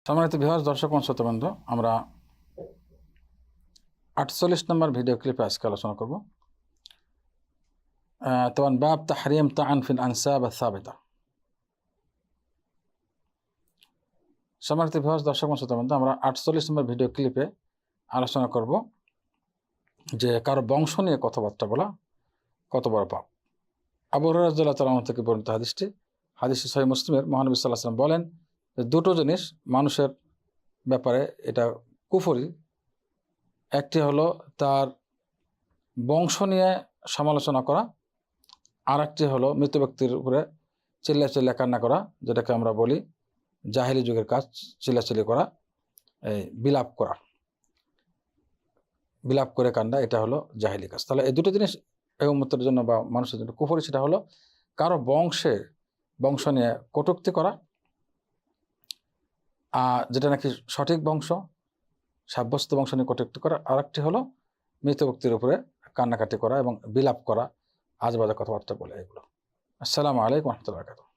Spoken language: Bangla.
সম্মানিত ভিউয়ার্স, দর্শক ও শ্রোতাবৃন্দ, আমরা 48 নম্বর ভিডিও ক্লিপে আজকে আলোচনা করব। তখন বাব তাহরিম তাআন ফিল আনসাব আস-সাবিতা। সম্মানিত ভিউয়ার্স, দর্শক ও শ্রোতাবৃন্দ, আমরা 48 নম্বর ভিডিও ক্লিপে আলোচনা করব যে কারো বংশ নিয়ে কথাবার্তা বলা কত বড় পাপ। আবু হুরায়রা রাদিয়াল্লাহু তাআলা আনহু থেকে বর্ণিত হাদিসটি সহিহ মুসলিমের। মহানবী সাল্লাল্লাহু আলাইহি ওয়াসাল্লাম বলেন যে দুটো জিনিস মানুষের ব্যাপারে এটা কুফরি। একটি হলো তার বংশ নিয়ে সমালোচনা করা, আর একটি হলো মৃত ব্যক্তির উপরে চিল্লা কান্না করা, যেটাকে আমরা বলি জাহেলি যুগের কাজ, চিল্লাচিল্লি করা, এই বিলাপ করে কান্না, এটা হলো জাহেলি কাজ। তাহলে এই দুটো জিনিস এই উম্মতের জন্য বা মানুষের জন্য কুফরি। সেটা হলো কারো বংশ নিয়ে কটূক্তি করা, যেটা নাকি সঠিক বংশ, সাব্যস্ত বংশ নিয়ে কটূক্তি করা। আর একটি হলো মৃত ব্যক্তির উপরে কান্নাকাটি করা এবং বিলাপ করা, আজবাজে কথাবার্তা বলে এগুলো। আসসালামু আলাইকুম ওয়া রাহমাতুল্লাহি ওয়া বারাকাতুহু।